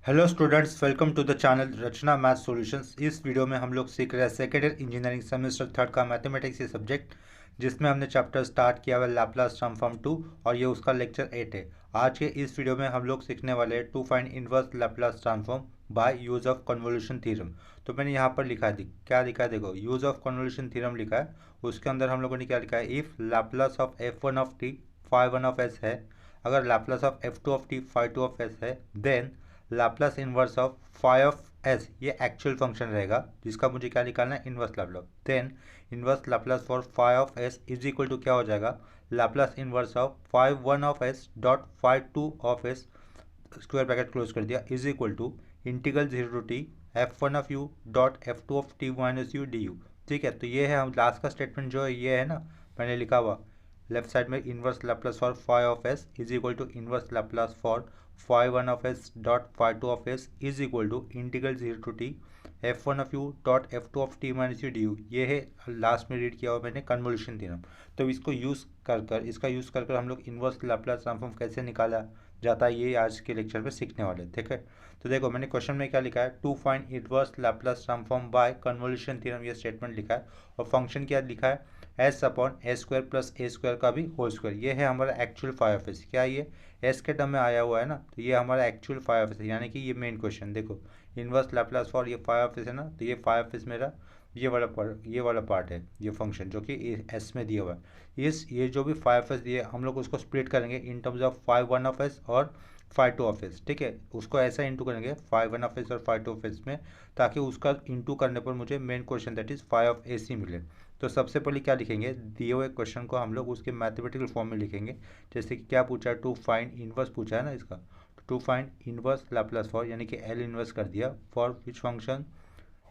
Hello students, welcome to the channel Rachna math solutions. इस video में हम लोग सीख रहे हैं second year engineering semester third का मैथमेटिक्स ये सब्जेक्ट, जिसमें हमने चैप्टर स्टार्ट किया हुआ लैप्लास ट्रांसफॉर्म 2 और ये उसका लेक्चर 8 है। आज के इस वीडियो में हम लोग सीखने वाले हैं to find inverse Laplace transform by use of convolution theorem. तो मैंने यहाँ पर लिखा है, क्या लिखा है देखो, यूज ऑफ कन्वोल्यूशन थ्योरम लिखा है। उसके अंदर हम लोगों ने क्या लिखा है, if Laplace of f1 of t phi one of s है, अगर Laplace of f2 of t phi two of s है, then Laplace inverse of phi of S, ये एक्चुअल फंक्शन रहेगा जिसका मुझे क्या निकालना है, inverse Laplace. Then inverse Laplace for phi of S is equal to क्या हो जाएगा, Laplace inverse of phi one of S dot phi two of S, square bracket close कर दिया, is equal to integral zero to T F one of U dot F two of T minus U D U. ठीक है, तो ये है हम last का statement जो है, ये है ना, मैंने लिखा हुआ लेफ्ट साइड में, inverse Laplace for phi of S is equal to inverse Laplace for phi one of S dot phi two of S is equal to integral zero to T F one of U dot F two of T minus U D U. ये है last में read किया हुआ मैंने convolution theorem. तो इसको use इसका use कर हम लोग इनवर्स लाप्लास ट्रांसफॉर्म कैसे निकाला जाता है, ये आज के लेक्चर में सीखने वाले, ठीक है। तो देखो मैंने क्वेश्चन में क्या लिखा है, to find inverse Laplace transform by convolution theorem, ये स्टेटमेंट लिखा है। और फंक्शन क्या लिखा है, एस अपॉन ए स्क्वायर प्लस ए स्क्वायर का भी होल स्क्वायर। ये है हमारा एक्चुअल फाई ऑफ एस। क्या ये एस के टर्म में आया हुआ है ना, तो ये हमारा एक्चुअल फाई ऑफ एस है, यानी कि ये मेन क्वेश्चन देखो, इनवर्स लाप्लास फॉर ये फाई ऑफ एस है ना, तो ये फाई ऑफ एस मेरा ये वाला पार्ट है, ये फंक्शन जो कि एस में दिया हुआ है। ये जो भी फाई ऑफ एस दिए हम लोग उसको स्प्लिट करेंगे in terms of phi one of s और फाई टू ऑफ एस, ठीक है। उसको ऐसा इंटू करेंगे फाई वन ऑफ एस और फाई टू ऑफ एस में, ताकि उसका इंटू करने पर मुझे main question that is phi of s ही मिले। तो सबसे पहले क्या लिखेंगे, दिए हुए क्वेश्चन को हम लोग उसके मैथमेटिकल फॉर्म में लिखेंगे। जैसे कि क्या पूछा है, टू फाइंड इनवर्स पूछा है ना इसका, to find inverse Laplace for, यानी कि एल इनवर्स कर दिया, for which function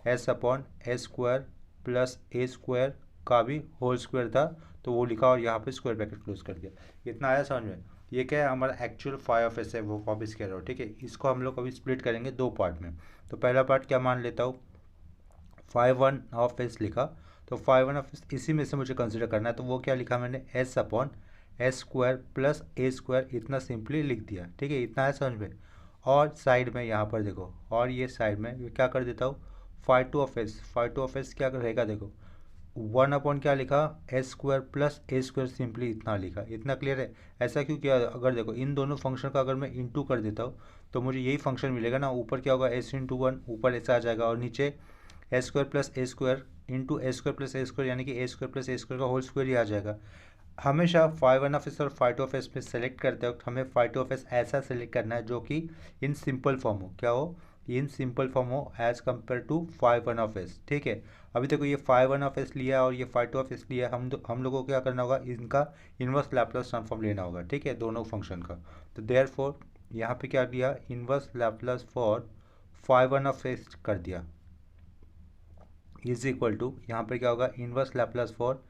S upon A square plus A square का भी होल स्क्वायर था, तो वो लिखा और यहाँ पे स्क्वायर ब्रैकेट क्लोज कर दिया। इतना आया समझ में। ये क्या है, हमारा एक्चुअल फाई ऑफ एस है, वो वापस कह रहा हूँ, ठीक है। इसको हम लोग अभी स्प्लिट करेंगे दो पार्ट में। तो पहला पार्ट क्या मान लेता हूँ, फाई वन ऑफ एस लिखा, तो फाई वन ऑफ एस इसी में से मुझे कंसिडर करना है, तो वो क्या लिखा मैंने, s upon S square plus ए स्क्वायर, इतना सिंपली लिख दिया, ठीक है। इतना है समझ में। और साइड में यहाँ पर देखो, और ये साइड में क्या कर देता हूँ, phi two of S, phi two of S क्या रहेगा देखो, वन अपॉन क्या लिखा, एस स्क्वायर प्लस ए स्क्वायर, सिंपली इतना लिखा। इतना क्लियर है। ऐसा क्यों किया, अगर देखो इन दोनों फंक्शन का अगर मैं इंटू कर देता हूँ तो मुझे यही फंक्शन मिलेगा ना, ऊपर क्या होगा, एस इंटू वन, ऊपर ऐसा आ जाएगा, और नीचे ए स्क्वायर प्लस ए स्क्वायर इंटू ए स्क्वायर प्लस ए स्क्वायर, यानी कि ए स्क्वायर प्लस ए स्क्वायर का होल स्क्वायर ही आ जाएगा। हमेशा फाई वन ऑफ एस और फाई टू ऑफ एस में सेलेक्ट करते वक्त हमें फाई टू ऑफ एस ऐसा सेलेक्ट करना है जो कि इन सिंपल फॉर्म हो, क्या हो, इन सिंपल फॉर्म हो as compare to phi one of S, ठीक है। अभी देखो ये फाई वन ऑफ एस लिया और ये फाई टू ऑफ एस लिया, हम लोगों को क्या करना होगा, इनका इनवर्स लैप्लास ट्रांसफॉर्म लेना होगा, ठीक है, दोनों फंक्शन का। तो देयरफॉर यहाँ पे क्या दिया, inverse Laplace for phi one of S कर दिया, इज इक्वल टू यहाँ पर क्या होगा, inverse Laplace for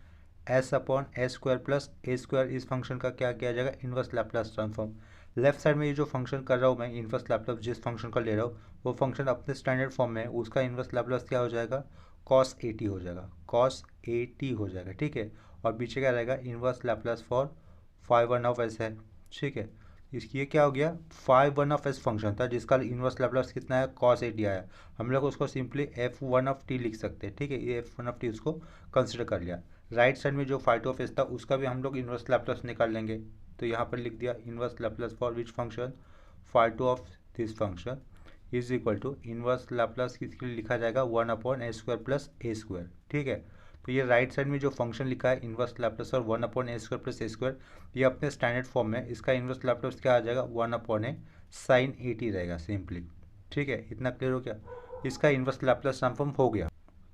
S upon S square plus A square, इस फंक्शन का क्या किया जाएगा, inverse Laplace transform. Left side में ये जो फंक्शन कर रहा हूँ मैं, इनवर्स लैप्लास जिस फंक्शन का ले रहा हूँ वो फंक्शन अपने स्टैंडर्ड फॉर्म में है, उसका इनवर्स लैप्लास क्या हो जाएगा, कॉस ए टी हो जाएगा, कॉस ए टी हो जाएगा, ठीक है। और पीछे क्या रहेगा, inverse Laplace for phi one of S है, ठीक है। इसकी ये क्या हो गया, phi one of S function था जिसका इनवर्स लैप्लास कितना है, कॉस ए टी आया। हम लोग उसको simply F one of T लिख सकते हैं, ठीक है, ये एफ वन ऑफ टी उसको कंसिडर कर लिया। राइट साइड में जो फाई टू ऑफ एस था उसका भी हम लोग इनवर्स लैप्लास निकाल लेंगे, तो यहाँ पर लिख दिया inverse Laplace for which function, phi two of this function is equal to inverse Laplace किसके लिए लिखा जाएगा, वन अपॉन ए स्क्वायर प्लस ए स्क्वायर, ठीक है। तो ये राइट साइड में जो फंक्शन लिखा है इनवर्स लैप्लास और वन अपॉन ए स्क्वायर प्लस ए स्क्वायर, ये अपने स्टैंडर्ड फॉर्म में, इसका इनवर्स लैप्लास क्या आ जाएगा, one upon a sine a t रहेगा सिंपली, ठीक है। इतना क्लियर हो गया, इसका इनवर्स लैप्लास ट्रांसफॉर्म हो गया।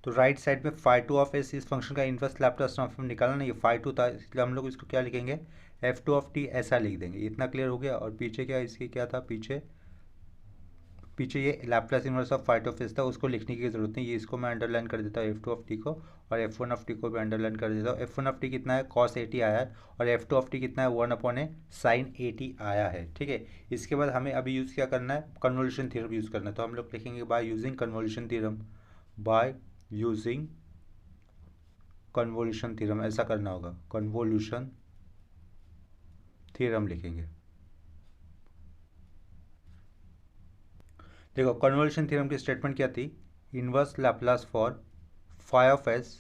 तो राइट साइड में फाई टू ऑफ एस, इस फंक्शन का इनवर्स लैप्लास ट्रांसफॉर्म निकालना नहीं, ये फाई टू था इसलिए हम लोग इसको क्या लिखेंगे, एफ टू ऑफ टी ऐसा लिख देंगे। इतना क्लियर हो गया। और पीछे क्या, इसके क्या था, पीछे पीछे ये Laplace inverse of phi two of s था, उसको लिखने की जरूरत नहीं, ये इसको मैं अंडरलाइन कर देता हूँ एफ टू ऑफ टी को, और एफ वन ऑफ टी को भी अंडरलाइन कर देता हूँ। एफ वन ऑफ टी कितना है, कॉस ए टी आया है, और एफ टू ऑफ टी कितना है, one upon a sine a t आया है, ठीक है। इसके बाद हमें अभी यूज़ क्या करना है, कन्वोल्यूशन थ्योरम यूज़ करना है, तो हम लोग लिखेंगे by using convolution theorem, by using convolution theorem, ऐसा करना होगा, कन्वोल्यूशन थ्योरम लिखेंगे। देखो कन्वोल्यूशन थ्योरम की स्टेटमेंट क्या थी, inverse Laplace for phi of S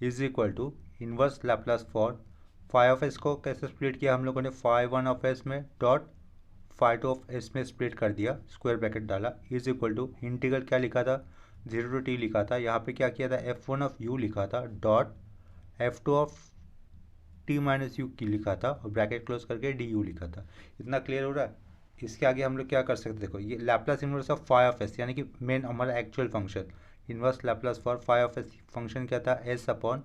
is equal to inverse Laplace for phi of s को कैसे स्प्लिट किया हम लोगों ने, फाई वन ऑफ एस में dot phi two of s में स्प्लिट कर दिया, स्क्वायर ब्रैकेट डाला, इज इक्वल टू इंटीग्रल क्या लिखा था, 0 टू टी लिखा था, यहाँ पे क्या किया था, एफ वन ऑफ यू लिखा था dot F two of T minus you की लिखा था और ब्रैकेट क्लोज करके डी यू लिखा था। इतना क्लियर हो रहा है। इसके आगे हम लोग क्या कर सकते हैं, देखो ये Laplace inverse of phi of s यानी कि मेन हमारा actual function, inverse Laplace for phi of S function क्या था, s upon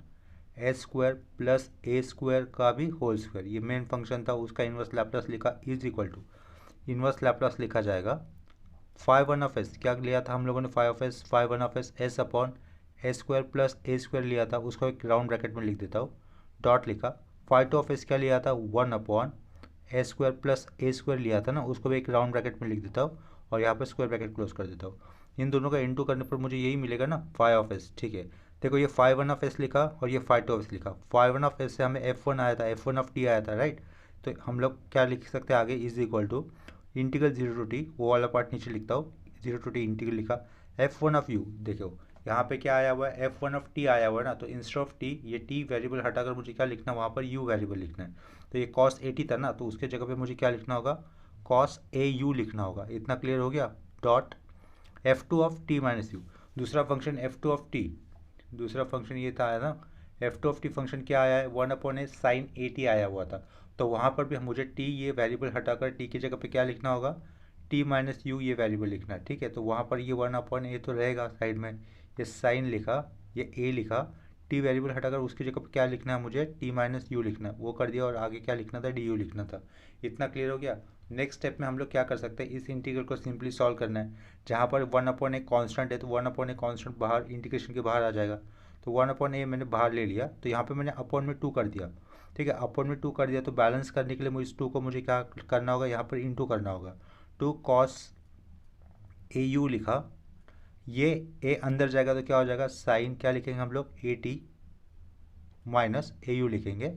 S square plus ए स्क्वायर का भी होल स्क्वायर, ये मेन फंक्शन था, उसका इनवर्स लैप्लास लिखा is equal to inverse Laplace लिखा जाएगा फाई वन ऑफ एस, क्या लिया था हम लोगों ने phi of S, phi one of s s upon A square plus A square लिया था, उसको एक राउंड ब्रैकेट में लिख देता हूँ, डॉट लिखा, फाई टू ऑफ एस क्या लिया था, 1 अपॉन ए स्क्वायर प्लस ए स्क्वायर लिया था ना, उसको भी एक राउंड ब्रैकेट में लिख देता हूँ और यहाँ पर स्क्वायर ब्रैकेट क्लोज कर देता हूँ। इन दोनों का इनटू करने पर मुझे यही मिलेगा ना, फाई ऑफ एस। ठीक है, देखो ये फाई वन ऑफ एस लिखा और ये फाई टू ऑफ एस लिखा, फाई वन ऑफ एस से हमें एफ वन आया था, एफ वन ऑफ टी आया था, राइट। तो हम लोग क्या लिख सकते हैं आगे, is equal to integral 0 to t, वो वाला पार्ट नीचे लिखता हूँ, 0 टू टी इंटीग्रल लिखा, एफ वन ऑफ यू, देखो यहाँ पे क्या आया हुआ है, एफ वन ऑफ टी आया हुआ है ना, तो इंस्टेड ऑफ टी ये टी वेरिएबल हटाकर मुझे क्या लिखना है, वहाँ पर यू वेरिएबल लिखना है। तो ये कॉस ए टी था ना, तो उसके जगह पे मुझे क्या लिखना होगा, कॉस ए यू लिखना होगा। इतना क्लियर हो गया। Dot F two of T minus u, दूसरा function f two of t, दूसरा फंक्शन ये था ना, f two of t function क्या आया है, 1 upon a sine a t आया हुआ था, तो वहाँ पर भी मुझे टी ये वेरिएबल हटाकर टी की जगह पे क्या लिखना होगा, टी माइनस यू ये वेरिएबल लिखना है। ठीक है, तो वहाँ पर ये 1 अपॉन ए तो रहेगा साइड में, ये साइन लिखा, ये ए लिखा, टी वेरिएबल हटाकर उसकी जगह पर क्या लिखना है मुझे, टी माइनस यू लिखना है, वो कर दिया और आगे क्या लिखना था, डी यू लिखना था। इतना क्लियर हो गया। नेक्स्ट स्टेप में हम लोग क्या कर सकते हैं, इस इंटीग्रल को सिंपली सॉल्व करना है। जहाँ पर 1 अपॉन ए कॉन्स्टेंट है तो 1 अपॉन ए कॉन्स्टेंट बाहर इंटीग्रेशन के बाहर आ जाएगा, तो 1 अपॉन ए मैंने बाहर ले लिया, तो यहाँ पे मैंने अपॉन में 2 कर दिया। ठीक है, अपॉन में 2 कर दिया, तो बैलेंस करने के लिए मुझे इस 2 को मुझे क्या करना होगा, यहाँ पर इंटू करना होगा, 2 कॉस ए यू लिखा, ये ए अंदर जाएगा तो क्या हो जाएगा, साइन क्या लिखेंगे हम लोग, ए टी माइनस ए यू लिखेंगे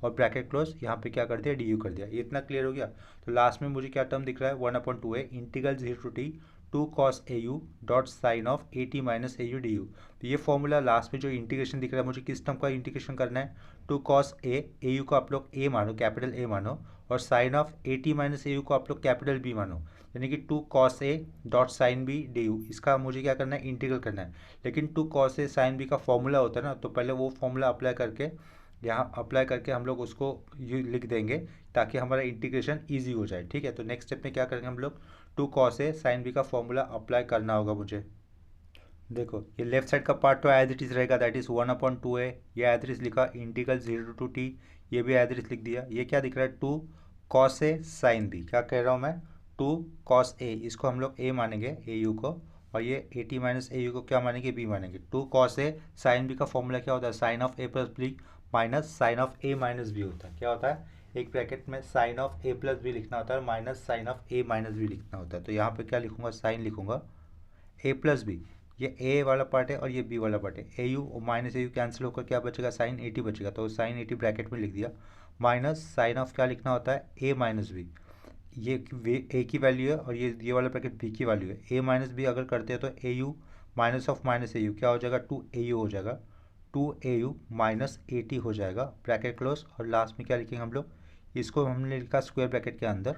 और ब्रैकेट क्लोज, यहाँ पे क्या कर दिया, डी यू कर दिया। ये इतना क्लियर हो गया। तो लास्ट में मुझे क्या टर्म दिख रहा है, 1 upon 2 a integral 0 to t 2 cos a u dot sine of a t minus a u D u. तो ये फॉर्मूला लास्ट में जो इंटीग्रेशन दिख रहा है, मुझे किस टर्म का इंटीग्रेशन करना है, 2 कॉस ए यू को आप लोग ए मानो, कैपिटल ए मानो, और sine of a t minus a u को आप लोग कैपिटल बी मानो, यानी कि 2 cos a dot sine b d u. इसका मुझे क्या करना है, इंटीग्रल करना है। लेकिन 2 कॉस ए साइन बी का फॉर्मूला होता है ना, तो पहले वो फॉर्मूला अप्लाई करके, यहाँ अप्लाई करके हम लोग उसको यू लिख देंगे ताकि हमारा इंटीग्रेशन इजी हो जाए। ठीक है, तो नेक्स्ट स्टेप में क्या करेंगे हम लोग, 2 कॉस ए साइन बी का फॉर्मूला अप्लाई करना होगा मुझे। देखो ये लेफ्ट साइड का पार्ट तो एज इट इज़ रहेगा, दैट इज़ 1 अपॉन 2 ए, ये एज इट इज़ लिखा, इंटीग्रल 0 टू टी, ये भी एज इट इज़ लिख दिया। ये क्या दिख रहा है, 2 कॉस ए साइन बी, क्या कह रहा हूँ मैं, 2 कॉस ए, इसको हम लोग ए मानेंगे ए यू को, और ये a t minus a u को क्या मानेंगे, बी मानेंगे। 2 कॉस ए साइन बी का फॉर्मूला क्या होता है, sine of a plus b minus sine of a minus b होता है। क्या होता है, एक ब्रैकेट में sine of a plus b लिखना होता है, minus sine of a minus b लिखना होता है। तो यहाँ पे क्या लिखूंगा, साइन लिखूंगा ए प्लस बी, ये ए वाला पार्ट है और ये बी वाला पार्ट है, a u minus a u cancel होकर क्या बचेगा, साइन ए टी बचेगा, तो साइन ए टी ब्रैकेट में लिख दिया, माइनस साइन ऑफ क्या लिखना होता है, ए माइनस बी, ये ए की वैल्यू है और ये वाला ब्रैकेट बी की वैल्यू है। ए माइनस बी अगर करते हैं तो a u minus of minus a u क्या हो जाएगा, 2 ए यू हो जाएगा, 2 a u minus a t हो जाएगा, ब्रैकेट क्लोज, और लास्ट में क्या लिखेंगे हम लोग, इसको हमने लिखा स्क्वायर ब्रैकेट के अंदर,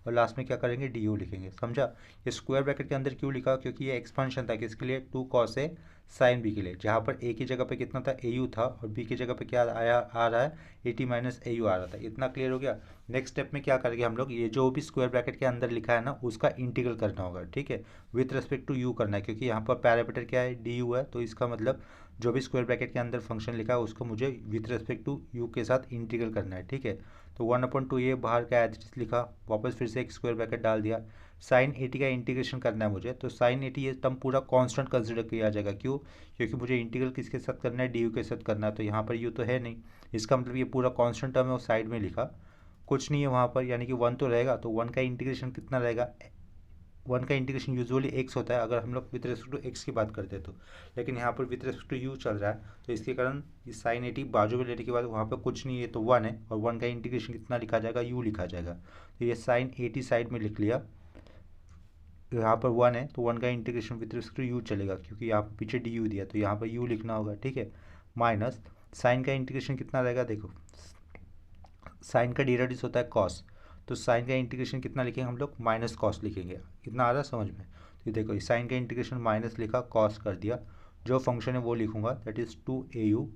और लास्ट में क्या करेंगे, डी यू लिखेंगे। समझा, ये स्क्वायर ब्रैकेट के अंदर क्यों लिखा, क्योंकि ये एक्सपेंशन था किसके लिए, 2 कॉस ए साइन बी के लिए, जहाँ पर ए की जगह पे कितना था, ए यू था, और बी की जगह पे क्या आया आ रहा है, a t minus a u आ रहा था। इतना क्लियर हो गया। नेक्स्ट स्टेप में क्या करेंगे हम लोग, ये जो भी स्क्वायर ब्रैकेट के अंदर लिखा है ना, उसका इंटीग्रल करना होगा। ठीक है, विथ रिस्पेक्ट टू यू करना है, क्योंकि यहाँ पर पैरामीटर क्या है, डी यू है, तो इसका मतलब जो भी स्क्वायर ब्रैकेट के अंदर फंक्शन लिखा है उसको मुझे विथ रिस्पेक्ट टू यू के साथ इंटीग्रल करना है। ठीक है, तो 1 अपॉन 2 ये बाहर का एज लिखा, वापस फिर से एक स्क्वायर ब्रैकेट डाल दिया, साइन ए टी का इंटीग्रेशन करना है मुझे, तो साइन ए टी ये टर्म पूरा कांस्टेंट कंसिडर किया जाएगा। क्यों, क्योंकि मुझे इंटीग्रल किसके साथ करना है, डी यू के साथ करना है, तो यहाँ पर यू तो है नहीं, इसका मतलब ये पूरा कांस्टेंट टर्म है, वो साइड में लिखा, कुछ नहीं है वहाँ पर, यानी कि 1 तो रहेगा, तो 1 का इंटीग्रेशन कितना रहेगा, 1 का इंटीग्रेशन यूजुअली एक्स होता है अगर हम लोग विथ रिस्पेक्ट टू एक्स की बात करते हैं तो, लेकिन यहाँ पर विथ रिस्पेक्ट टू यू चल रहा है, तो इसके कारण ये साइन एटी बाजू में लेने के बाद वहाँ पर कुछ नहीं है, तो 1 है, और 1 का इंटीग्रेशन कितना लिखा जाएगा, यू लिखा जाएगा, तो ये साइन एटी साइड में लिख लिया, यहाँ पर 1 है तो 1 का integration with respect to u चलेगा, क्योंकि यहाँ पर पीछे डी यू दिया तो यहाँ पर यू लिखना होगा, ठीक है। माइनस साइन का इंटीग्रेशन कितना रहेगा, देखो साइन का डेरिवेटिव होता है कॉस, तो साइन का इंटीग्रेशन कितना लिखेंगे हम लोग, माइनस कॉस लिखेंगे। कितना आ रहा है समझ में, तो ये देखो साइन का इंटीग्रेशन माइनस लिखा, कॉस कर दिया, जो फंक्शन है वो लिखूंगा दैट इज़ 2au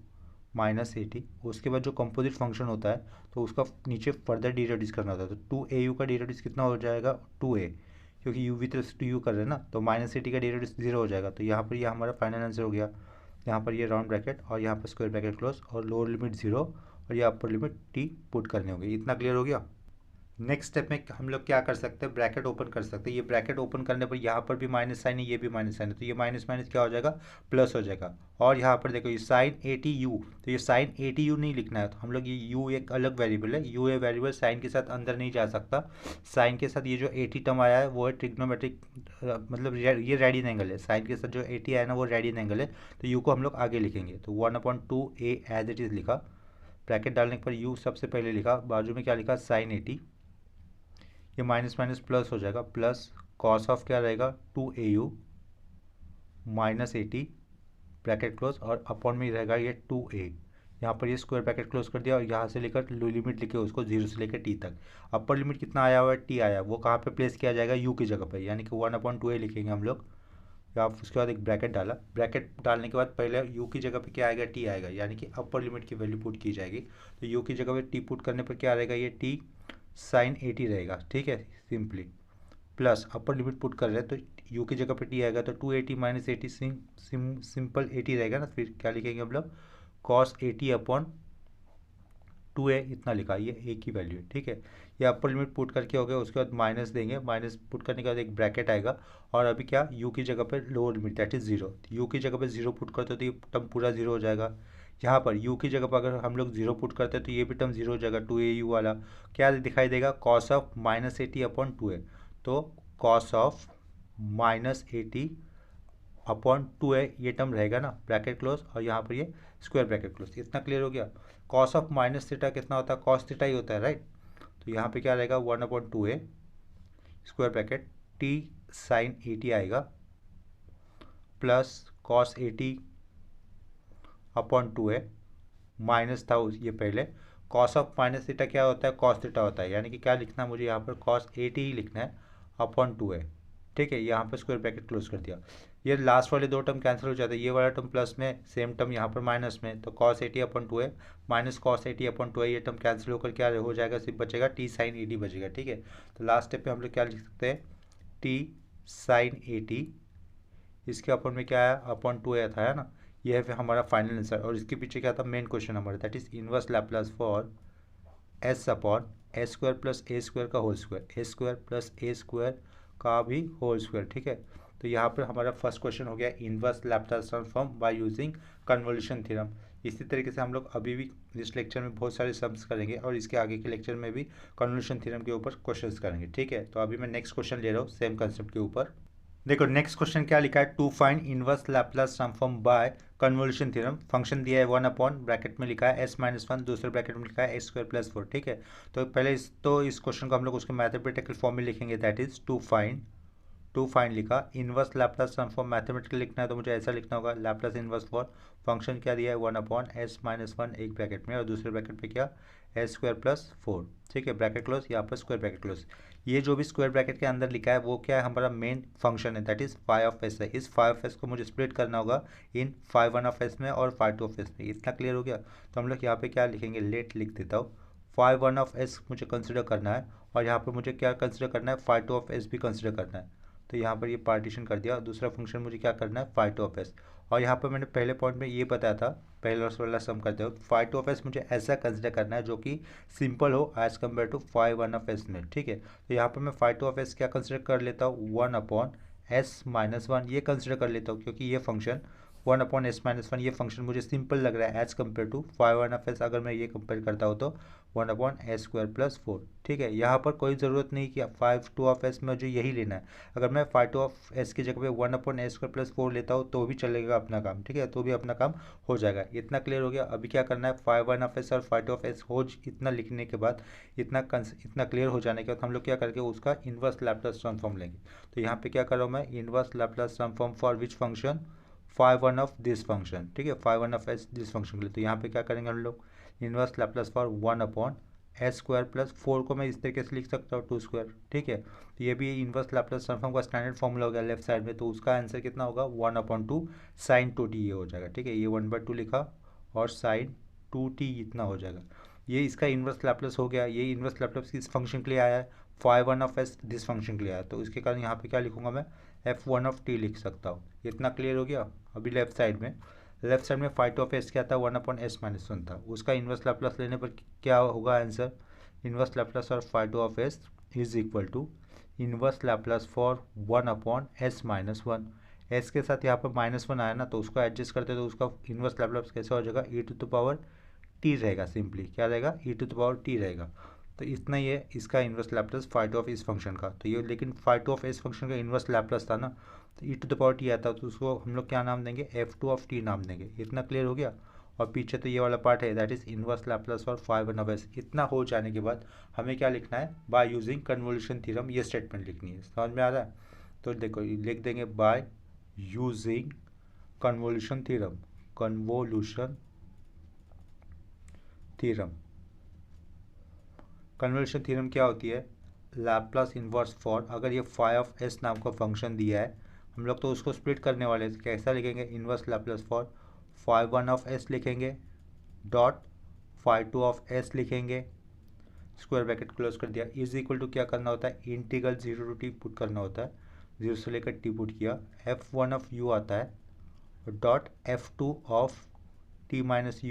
माइनस 80। उसके बाद जो कंपोजिट फंक्शन होता है तो उसका नीचे फर्दर डेरिवेटिव करना होता है, तो 2au का डेरिवेटिव कितना हो जाएगा 2a, क्योंकि u with respect to u कर रहे हैं ना, तो माइनस 80 का डेरिवेटिव 0 हो जाएगा। तो यहाँ पर ये हमारा फाइनल आंसर हो गया। यहाँ पर ये राउंड ब्रैकेट और यहाँ पर स्क्वायर ब्रैकेट क्लोज और लोअर लिमिट 0 और ये अपर लिमिट t पुट करने होंगे। इतना क्लियर हो गया। नेक्स्ट स्टेप में हम लोग क्या कर सकते हैं, ब्रैकेट ओपन कर सकते हैं। ये ब्रैकेट ओपन करने पर यहाँ पर भी माइनस साइन है, ये भी माइनस साइन है, तो ये माइनस माइनस क्या हो जाएगा, प्लस हो जाएगा। और यहाँ पर देखो ये साइन 80u, तो ये साइन 80u नहीं लिखना है, तो हम लोग ये u एक अलग वेरिएबल है, u ए वेरिएबल साइन के साथ अंदर नहीं जा सकता। साइन के साथ ये जो 80 टर्म आया है वो है ट्रिग्नोमेट्रिक, मतलब ये रेडियन एंगल है, साइन के साथ जो 80 आया ना वो रेडियन एंगल है, तो u को हम लोग आगे लिखेंगे। तो 1/2a एज इट इज़ लिखा, ब्रैकेट डालने पर u सबसे पहले लिखा, बाजू में क्या लिखा साइन 80, ये माइनस माइनस प्लस हो जाएगा, प्लस कॉस ऑफ क्या रहेगा 2au माइनस 80 ब्रैकेट क्लोज और अपॉन में रहेगा ये 2a। यहाँ पर ये स्क्वायर ब्रैकेट क्लोज कर दिया और यहाँ से लेकर लिमिट लिखे उसको 0 से लेकर t तक। अपर लिमिट कितना आया हुआ है t आया, वो कहाँ पे प्लेस किया जाएगा u की जगह पर, यानी कि 1/2a लिखेंगे हम लोग। या उसके बाद एक ब्रैकेट डाला, ब्रैकेट डालने के बाद पहले u की जगह पे क्या आएगा t आएगा, यानी कि अपर लिमिट की वैल्यू पुट की जाएगी। तो u की जगह पे t पुट करने पर क्या रहेगा, ये t साइन 80 रहेगा, ठीक है simply, plus upper limit put कर रहे हैं तो u की जगह पे t आएगा, तो 280 माइनस 80 सिंपल 80 रहेगा ना, फिर क्या लिखेंगे हम लोग कॉस 80 अपॉन 2a, इतना लिखा, ये a की वैल्यू है, ठीक है। ये अपर लिमिट पुट करके हो गया, उसके बाद माइनस देंगे, माइनस पुट करने के बाद एक ब्रैकेट आएगा और अभी क्या u की जगह पर lower limit that is 0, u की जगह पर 0 पुट करते हो तो ये टर्म पूरा 0 हो जाएगा। यहाँ पर u की जगह पर अगर हम लोग 0 पुट करते हैं तो ये भी टर्म 0 हो जाएगा, 2au वाला क्या दिखाई देगा cos of minus 80 upon 2a, तो cos of minus 80 upon 2a ये टर्म रहेगा ना, ब्रैकेट क्लोज और यहाँ पर ये स्क्वायर ब्रैकेट क्लोज। इतना क्लियर हो गया। कॉस ऑफ माइनस थीटा कितना होता है, कॉस थीटा ही होता है राइट, तो यहाँ पे क्या रहेगा 1/2a square bracket t sign 80 आएगा plus cos 80 upon 2a minus था ये पहले, कॉस ऑफ माइनस थीटा क्या होता है, कॉस थीटा होता है, यानी कि क्या लिखना है मुझे यहाँ पर कॉस 80 ही लिखना है अपॉन 2a, ठीक है। यहाँ पर स्क्वायर ब्रैकेट क्लोज कर दिया, ये लास्ट वाले दो टर्म कैंसिल हो जाते हैं, ये वाला टर्म प्लस में, सेम टर्म यहाँ पर माइनस में, तो cos 80 upon 2a minus cos 80 upon 2a ये टर्म कैंसिल होकर क्या हो जाएगा, सिर्फ बचेगा t साइन 80 बचेगा, ठीक है। तो लास्ट स्टेप पे हम लोग क्या लिख सकते हैं t साइन 80, इसके अपॉन में क्या आया अपॉन 2a था है ना, ये है फिर हमारा फाइनल आंसर। और इसके पीछे क्या था मेन क्वेश्चन हमारा, that is inverse Laplace for s upon A square plus A square का होल स्क्वायर, ए स्क्वायर प्लस ए स्क्वायर का भी होल स्क्वायर, ठीक है। तो यहाँ पर हमारा फर्स्ट क्वेश्चन हो गया inverse Laplace transform by using convolution theorem. इसी तरीके से हम लोग अभी भी इस लेक्चर में बहुत सारे सम्स करेंगे और इसके आगे के लेक्चर में भी कन्वोल्यूशन थ्योरम के ऊपर क्वेश्चंस करेंगे, ठीक है। तो अभी मैं नेक्स्ट क्वेश्चन ले रहा हूँ सेम कंसेप्ट के ऊपर। देखो नेक्स्ट क्वेश्चन क्या लिखा है, to find inverse Laplace transform by convolution theorem. Function दिया है 1 अपॉन ब्रैकेट में लिखा है s-1, दूसरे ब्रैकेट में लिखा है x² + 4, ठीक है। तो पहले इस क्वेश्चन को हम लोग उसके मैथमेटिकल फॉर्म में लिखेंगे, दैट इज टू फाइंड लिखा, इनवर्स लैप्लास ट्रांसफॉर्म मैथमेटिकल लिखना है तो मुझे ऐसा लिखना होगा लैप्लास इनवर्स फॉर फंक्शन क्या दिया है 1 अपॉन s-1 एक ब्रैकेट में और दूसरे ब्रैकेट पे क्या s² + 4, ठीक है, ब्रैकेट क्लोज, यहाँ पर स्क्वायर ब्रैकेट क्लोज। ये जो भी स्क्वायर ब्रैकेट के अंदर लिखा है वो क्या है हमारा मेन फंक्शन है, दैट इज φ(s) है। इस φ(s) को मुझे स्प्लिट करना होगा इन φ1(s) में और φ2(s) में। इतना क्लियर हो गया। तो हम लोग यहाँ पे क्या लिखेंगे, लेट लिख देता हूँ, φ1(s) मुझे कंसिडर करना है और यहाँ पर मुझे क्या कंसिडर करना है φ2(s) भी कंसिडर करना है। तो यहाँ पर ये पार्टीशन कर दिया, दूसरा फंक्शन मुझे क्या करना है φ2(s), और यहाँ पर मैंने पहले पॉइंट में ये बताया था, पहले वाला सम करते हो φ2(s) मुझे ऐसा कंसिडर करना है जो कि सिंपल हो एज कम्पेयर टू φ1(s) में, ठीक है। तो यहाँ पर मैं φ2(s) क्या कंसिडर कर लेता हूँ 1 अपॉन s-1 ये कंसिडर कर लेता हूँ, क्योंकि ये फंक्शन 1/s-1 ये फंक्शन मुझे सिंपल लग रहा है एज कम्पेयर टू 5/1 अगर मैं ये कंपेयर करता हूँ तो 1/s² + 4। ठीक है, यहाँ पर कोई ज़रूरत नहीं कि 5/2 में मुझे यही लेना है। अगर मैं 5/2 की जगह पे 1/s² + 4 लेता हूँ तो भी चलेगा अपना काम। ठीक है, तो भी अपना काम हो जाएगा। इतना क्लियर हो गया। अभी क्या करना है, 5/1 और 5/2 हो इतना लिखने के बाद, इतना क्लियर हो जाने के बाद हम लोग क्या करके उसका इन्वर्स लैप्लास ट्रांसफॉर्म लेंगे। तो यहाँ पे क्या कर रहा हूँ मैं, inverse Laplace transform for which function, 5/1 of this function. ठीक है, 5/1 दिस फंक्शन के लिए। तो यहाँ पे क्या करेंगे हम लोग, इन्वर्स लैप्लास फॉर 1/s² + 4 को मैं इस तरीके से लिख सकता हूँ 2²। ठीक है, तो ये भी इन्वर्स लैप्लास ट्रांसफॉर्म का स्टैंडर्ड फॉर्मूला हो गया लेफ्ट साइड में। तो उसका आंसर कितना होगा, 1/2 sin 2t ये हो जाएगा। ठीक है, ये 1/2 लिखा और sin 2t इतना हो जाएगा। ये इसका इन्वर्स लैप्लास हो गया। ये इन्वर्स लैप्लास किस फंक्शन के लिए आया है, 5/1 दिस फंक्शन के लिए आया। तो इसके कारण यहाँ पे क्या लिखूंगा मैं, f1 लिख सकता हूँ। इतना क्लियर हो गया। अभी लेफ्ट साइड में 5/2 क्या था, 1/s-1 था। उसका इन्वर्स लैप्लास लेने पर क्या होगा आंसर, इन्वर्स लैप्लास और 5/2 is equal to inverse Laplace for 1/s-1। S के साथ यहाँ पर -1 आया ना, तो उसको एडजस्ट करते तो उसका इन्वर्स लैप्लास कैसे हो जाएगा, e⁻t रहेगा। सिंपली क्या रहेगा, e⁻t रहेगा। तो इतना ही है इसका इन्वर्स लैप्लास 5/2 इस फंक्शन का। तो ये लेकिन 5/2 इस फंक्शन का इन्वर्स लैप्लास था ना, तो e⁻t आता तो उसको हम लोग क्या नाम देंगे, f2 नाम देंगे। इतना क्लियर हो गया। और पीछे तो ये वाला पार्ट है, that is inverse Laplace for 5/1। इतना हो जाने के बाद हमें क्या लिखना है, बाय यूजिंग कन्वोल्यूशन थ्योरम ये स्टेटमेंट लिखनी है। समझ में आ रहा है, तो देखो लिख देंगे by using convolution theorem. Convolution theorem क्या होती है, लैप्लास इन्वर्स फॉर, अगर ये 5/s नाम का फंक्शन दिया है हम लोग तो उसको स्प्लिट करने वाले हैं। कैसा लिखेंगे, इन्वर्स लैप्लास फॉर 5/1 लिखेंगे डॉट 5/2 लिखेंगे, स्क्वायर ब्रैकेट क्लोज कर दिया, इज इक्वल टू क्या करना होता है, इंटीग्रल 0 to t पुट करना होता है। 0 से लेकर t पुट किया, f1 आता है डॉट f2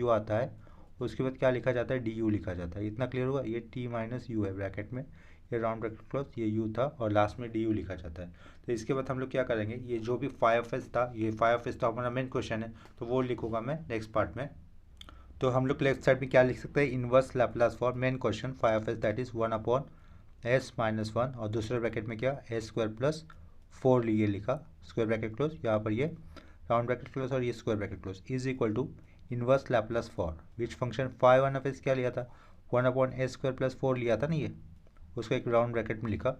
आता है। उसके बाद क्या लिखा जाता है, du लिखा जाता है। इतना क्लियर हुआ। ये t - है ब्रैकेट में, ये राउंड ब्रैकेट क्लोज, ये u था और लास्ट में du लिखा जाता है। तो इसके बाद हम लोग क्या करेंगे, ये जो भी 5/s था, ये 5/s तो हमारा मेन क्वेश्चन है, तो वो लिखूंगा मैं नेक्स्ट पार्ट में। तो हम लोग लेफ्ट साइड में क्या लिख सकते हैं, inverse Laplace for main question 5/s that is 1/s-1 और दूसरे ब्रैकेट में क्या, s² + 4 लिए लिखा, स्क्वायर ब्रैकेट क्लोज, यहाँ पर ये राउंड ब्रैकेट क्लोज और ये square bracket close, is equal to inverse Laplace for which function, 5/1 क्या लिया था, 1/s² + 4 लिया था ना, ये उसको एक राउंड ब्रैकेट में लिखा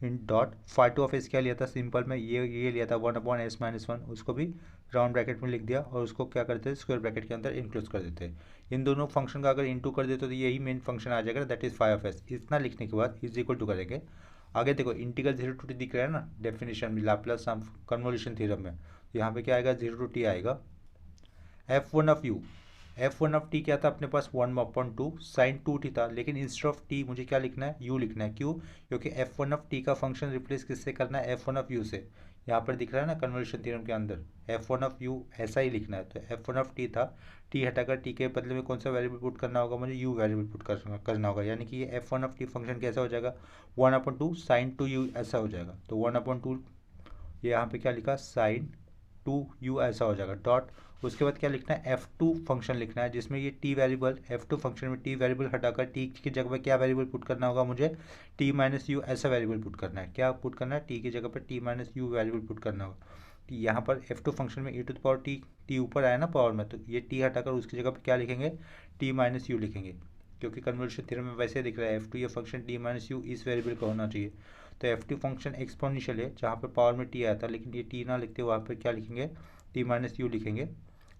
इन डॉट 5/2 क्या लिया था, सिंपल में ये लिया था 1/s-1, उसको भी राउंड ब्रैकेट में लिख दिया और उसको क्या करते हैं, स्क्वायर ब्रैकेट के अंदर इंक्लूड कर देते हैं। इन दोनों फंक्शन का अगर इंटू कर देते तो यही मेन फंक्शन आ जाएगा, दैट इज 5/s। इतना लिखने के बाद इज इक्वल टू करेंगे। आगे देखो इंटीग्रल 0 to t दिख रहा है ना डेफिनेशन में, लैप्लास कन्वोल्यूशन थ्योरम में, यहाँ पे क्या आएगा, 0 to t आएगा। f1 क्या था अपने पास, 1/2 sin 2t था, लेकिन इंस्टेड ऑफ t मुझे क्या लिखना है, u लिखना है। क्यों, क्योंकि f1 का फंक्शन रिप्लेस किससे करना है, f1 से। यहाँ पर दिख रहा है ना कन्वोल्यूशन थ्योरम के अंदर f1 ऐसा ही लिखना है। तो f1 था, t हटाकर t के बदले में कौन सा वेरिएबल पुट करना होगा, मुझे u वेरिएबल पुट करना होगा। यानी कि ये f1 फंक्शन कैसा हो जाएगा, 1/2 sin 2u ऐसा हो जाएगा। तो 1/2 ये यहाँ पे क्या लिखा, sin 2u ऐसा हो जाएगा डॉट, उसके बाद क्या लिखना है, f2 फंक्शन लिखना है जिसमें ये t वेरिएबल, f2 फंक्शन में t वेरिएबल हटाकर t की जगह पर क्या वेरिएबल पुट करना होगा, मुझे t - u ऐसा वेरिएबल पुट करना है। क्या पुट करना है, t की जगह पर t - u वेरिएबल पुट करना होगा। यहाँ पर f2 फंक्शन में e⁻t ऊपर आया ना पावर में, तो ये t हटाकर उसकी जगह पर क्या लिखेंगे, t - u लिखेंगे, क्योंकि कन्वोल्यूशन थ्योरम में वैसे दिख रहा है f2 ये फंक्शन t - u इस वेरिएबल का होना चाहिए। तो f2 फंक्शन एक्सपोनेंशियल है जहाँ पर पावर में t आया था, लेकिन ये t ना लिखते वहाँ पर क्या लिखेंगे, t - u लिखेंगे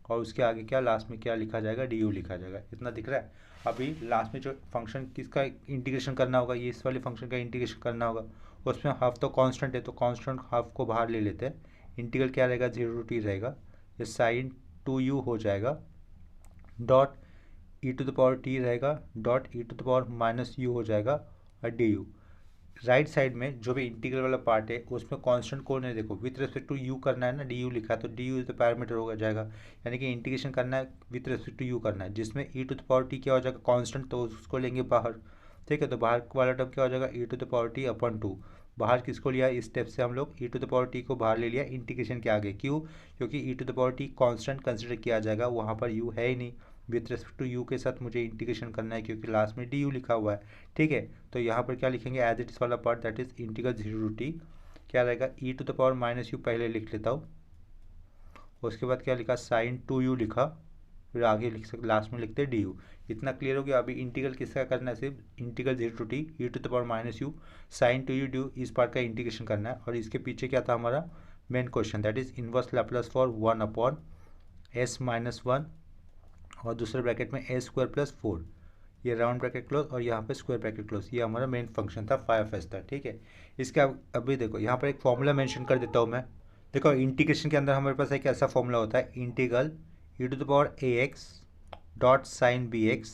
और उसके आगे क्या लास्ट में क्या लिखा जाएगा, du लिखा जाएगा। इतना दिख रहा है। अभी लास्ट में जो फंक्शन किसका इंटीग्रेशन करना होगा, ये इस वाले फंक्शन का इंटीग्रेशन करना होगा। उसमें हाफ तो कांस्टेंट है, तो कांस्टेंट हाफ को बाहर ले लेते हैं। इंटीग्रल क्या रहेगा, 0 to t रहेगा, ये sin 2u हो जाएगा डॉट e⁻t रहेगा डॉट e⁻−u हो जाएगा और du। राइट साइड में जो भी इंटीग्रल वाला पार्ट है उसमें कांस्टेंट कौन है, देखो विथ रिस्पेक्ट टू यू करना है ना, डी यू लिखा है तो डी यू तो पैरामीटर होगा जाएगा, यानी कि इंटीग्रेशन करना है विथ रिस्पेक्ट टू यू करना है, जिसमें e⁻t क्या हो जाएगा कांस्टेंट, तो उसको लेंगे बाहर। ठीक है, तो बाहर वाला टर्म क्या हो जाएगा, e⁻t/2 बाहर किसको लिया, इस स्टेप से हम लोग e to the power t को बाहर ले लिया इंटीग्रेशन के आगे। क्यों, क्योंकि e to the power t constant consider किया जाएगा, वहाँ पर u है ही नहीं। विथ रेस्पेक्ट टू u के साथ मुझे इंटीग्रेशन करना है क्योंकि लास्ट में du लिखा हुआ है। ठीक है, तो यहाँ पर क्या लिखेंगे, एज इट इज वाला part that is integral 0 to t क्या रहेगा, e to the power minus u पहले लिख लेता हूँ, उसके बाद क्या लिखा, साइन 2u लिखा, फिर आगे लिख सकते लास्ट में लिखते डी यू। इतना क्लियर हो गया। अभी इंटीग्रल किसका करना है, सिर्फ integral 0 to t e to the power minus u sine 2u d u, इस पार्ट का इंटीग्रेशन करना है। और इसके पीछे क्या था हमारा main question, that is inverse Laplace for 1 upon s minus 1 और दूसरे ब्रैकेट में ए स्क्वायर प्लस 4, ये राउंड ब्रैकेट क्लोज और यहाँ पे स्क्वायर ब्रैकेट क्लोज, ये हमारा मेन फंक्शन था, फाइव एस था। ठीक है, इसका अभी देखो यहाँ पर एक फॉर्मूला मेंशन कर देता हूँ मैं। देखो इंटीग्रेशन के अंदर हमारे पास एक ऐसा फॉर्मूला होता है, integral e to the power a x dot sine b x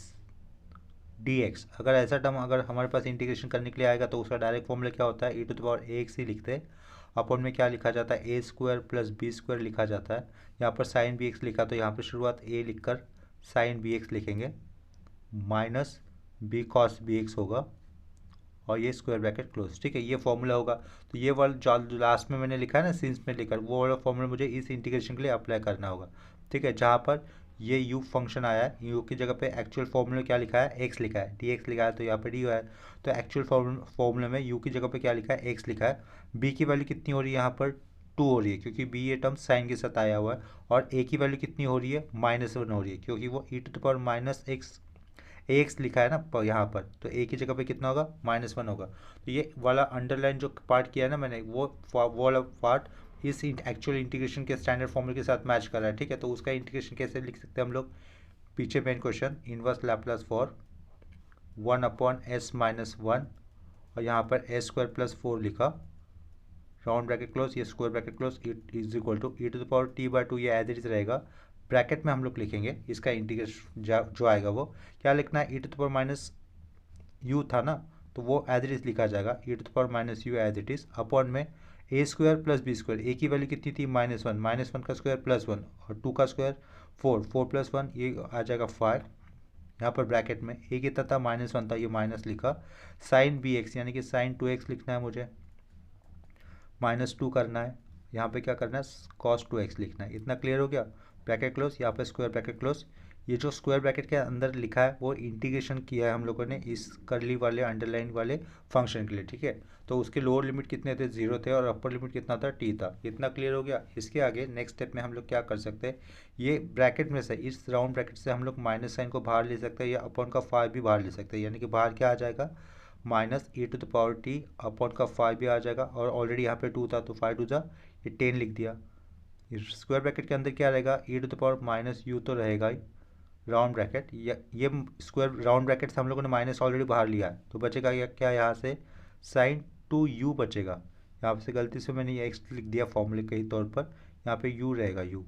d x. अगर ऐसा टर्म अगर हमारे पास इंटीग्रेशन करने के लिए आएगा तो उसका डायरेक्ट फॉर्मूला क्या होता है, e to the power a x ही लिखते हैं, अपॉन में क्या लिखा जाता है, a square plus b square लिखा जाता है। यहाँ पर साइन बी एक्स लिखा तो यहाँ पर शुरुआत ए लिख कर साइन बी एक्स लिखेंगे, minus b cos b x होगा और ये स्क्वायर ब्रैकेट क्लोज। ठीक है, ये फॉर्मूला होगा। तो ये वाला जो लास्ट में मैंने लिखा है ना सिंस में लिखा, वो वाला फॉर्मूला मुझे इस इंटीग्रेशन के लिए अप्लाई करना होगा। ठीक है, जहाँ पर ये u फंक्शन आया है, u की जगह पे एक्चुअल फॉर्मूला क्या लिखा है, x लिखा है, dx लिखा है, तो यहाँ पे du है। तो एक्चुअल फॉर्मूले में u की जगह पे क्या लिखा है, x लिखा है। b की वैल्यू कितनी हो रही है, यहाँ पर 2 हो रही है क्योंकि b ये टर्म साइन के साथ आया हुआ है। और a की वैल्यू कितनी हो रही है, -1 हो रही है क्योंकि वो e to the power minus x ax लिखा है ना यहाँ पर, तो a की जगह पे कितना होगा, -1 होगा। तो ये वाला अंडरलाइन जो पार्ट किया है ना मैंने, वो वाला पार्ट इस एक्चुअल इंटीग्रेशन के स्टैंडर्ड फॉर्मूले के साथ मैच कर रहा है। ठीक है, तो उसका इंटीग्रेशन कैसे लिख सकते हैं हम लोग, पीछे main question inverse Laplace for 1 upon s minus 1 और यहाँ पर ए स्क्वायर प्लस 4 लिखा, राउंड ब्रैकेट क्लोज, ये square bracket close is equal to e to the power t by 2, ये एज इट इज रहेगा। ब्रैकेट में हम लोग लिखेंगे इसका इंटीग्रेशन जो आएगा वो क्या लिखना है, e to the power minus u था ना, तो वो एज इट इज लिखा जाएगा, e to the power minus u as it is, upon में a square plus b square, a की वैल्यू कितनी थी, -1, -1 का स्क्वायर +1 और 2 का स्क्वायर 4, 4 + 1 ये आ जाएगा 5। यहाँ पर ब्रैकेट में ए कितना था, -1 था, ये माइनस लिखा, साइन बी एक्स यानी कि साइन 2x लिखना है मुझे, -2 करना है, यहाँ पे क्या करना है, cos 2x लिखना है। इतना क्लियर हो गया। ब्रैकेट क्लोज, यहाँ पे स्क्वायर ब्रैकेट क्लोज, ये जो स्क्वायर ब्रैकेट के अंदर लिखा है वो इंटीग्रेशन किया है हम लोगों ने इस करली वाले अंडरलाइन वाले फंक्शन के लिए। ठीक है, तो उसके लोअर लिमिट कितने थे, 0 थे और अपर लिमिट कितना था, t था। इतना क्लियर हो गया। इसके आगे नेक्स्ट स्टेप में हम लोग क्या कर सकते हैं, ये ब्रैकेट में से इस राउंड ब्रैकेट से हम लोग माइनस साइन को बाहर ले सकते हैं या अपॉन का 5 भी बाहर ले सकते हैं, यानी कि बाहर क्या आ जाएगा, minus e to the power t upon का 5 भी आ जाएगा और ऑलरेडी यहाँ पे 2 था तो 5 2 जा ये 10 लिख दिया। स्क्वायर ब्रैकेट के अंदर क्या रहेगा, e to the power minus u तो रहेगा ही, राउंड ब्रैकेट ये स्क्वायर राउंड ब्रैकेट से हम लोगों ने माइनस ऑलरेडी बाहर लिया है तो बचेगा क्या यहाँ से साइन 2u बचेगा। यहाँ से गलती से मैंने ये एक्स लिख दिया फॉर्मूले के तौर पर, यहाँ पे u रहेगा, u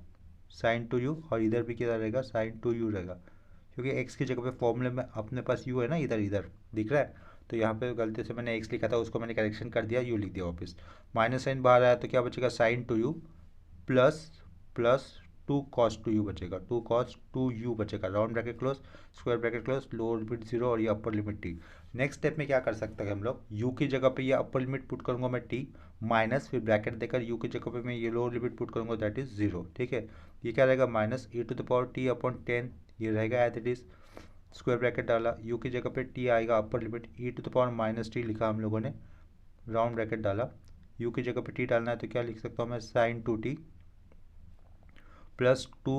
साइन 2u और इधर भी क्या रहेगा, साइन 2u रहेगा क्योंकि x की जगह पे फॉर्मूले में अपने पास u है ना, इधर इधर दिख रहा है। तो यहाँ पे गलती से मैंने x लिखा था उसको मैंने करेक्शन कर दिया, u लिख दिया वापस। माइनस साइन बाहर आया तो क्या बचेगा, sign 2u plus 2 cos 2u बचेगा, 2 cos 2u बचेगा, round bracket close, square bracket close, lower limit 0 और ये अपर लिमिट t। नेक्स्ट स्टेप में क्या कर सकते हैं हम लोग, u की जगह पे ये अपर लिमिट पुट करूंगा मैं t माइनस, फिर ब्रैकेट देकर u की जगह पे मैं ये लोअर लिमिट पुट करूंगा दैट इज 0। ठीक है, ये क्या रहेगा, minus e to the power t upon 10, ये रहेगा as it is, square bracket डाला, u की जगह पे t आएगा upper limit, e to the power minus t लिखा हम लोगों ने, राउंड ब्रैकेट डाला, u की जगह पे t डालना है तो क्या लिख सकता हूँ मैं, sine 2t plus 2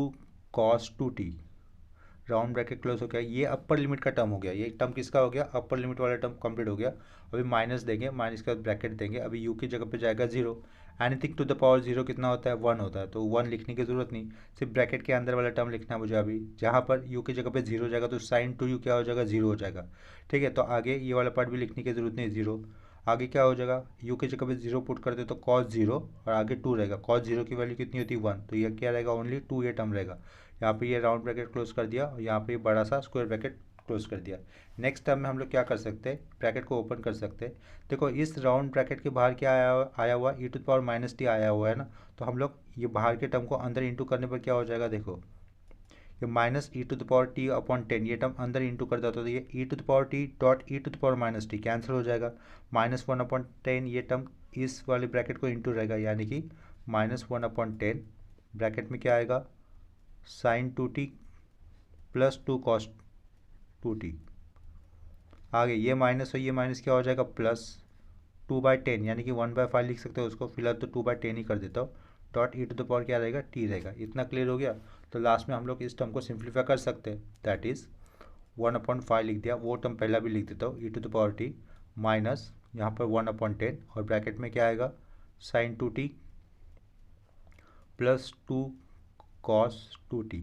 cos 2t, round bracket close हो गया। ये अपर लिमिट का टर्म हो गया, ये टर्म किसका हो गया, अपर लिमिट वाला टर्म कंप्लीट हो गया। अभी माइनस देंगे, माइनस के बाद ब्रैकेट देंगे, अभी u की जगह पे जाएगा 0, एनीथिंग टू द पावर 0 कितना होता है, 1 होता है, तो 1 लिखने की ज़रूरत नहीं, सिर्फ ब्रैकेट के अंदर वाला टर्म लिखना है मुझे। अभी जहाँ पर u की जगह पे 0 जाएगा तो साइन 2u क्या हो जाएगा, 0 हो जाएगा। ठीक है, तो आगे ये वाला पार्ट भी लिखने की ज़रूरत नहीं, 0 आगे क्या हो जाएगा, u की जगह पे 0 पुट कर दे तो cos 0 और आगे 2 रहेगा, cos 0 की वैल्यू कितनी होती है 1, तो ये क्या रहेगा, ओनली 2 ये टर्म रहेगा। यहाँ पे ये राउंड ब्रैकेट क्लोज कर दिया और यहाँ पे बड़ा सा स्क्वायर ब्रैकेट क्लोज कर दिया। नेक्स्ट टर्म में हम लोग क्या कर सकते हैं, ब्रैकेट को ओपन कर सकते हैं। देखो इस राउंड ब्रैकेट के बाहर क्या आया हुआ, e to the power minus t आया हुआ है ना, तो हम लोग ये बाहर के टर्म को अंदर इंटू करने पर क्या हो जाएगा, देखो ये minus e to the power t upon 10, ये टर्म अंदर इंटू कर देता, तो ये e to the power t dot e to the power minus t cancel हो जाएगा। -1/10 ये टर्म इस वाले ब्रैकेट को इंटू रहेगा, यानी कि -1/10 ब्रैकेट में क्या आएगा, sin 2t plus 2 cos 2t। आगे ये माइनस और ये माइनस क्या हो जाएगा, प्लस 2/10, यानी कि 1/5 लिख सकते हो उसको, फिलहाल तो 2/10 ही कर देता हूँ। Dot e to the power क्या रहेगा, टी रहेगा। इतना क्लियर हो गया। तो लास्ट में हम लोग इस टर्म को सिंप्लीफाई कर सकते हैं, दैट इज़ 1/5 लिख दिया, वो टर्म पहला भी लिख देता हूँ, e to the power t minus यहाँ पर 1/10 और ब्रैकेट में क्या आएगा, sin 2t plus 2 cos 2t।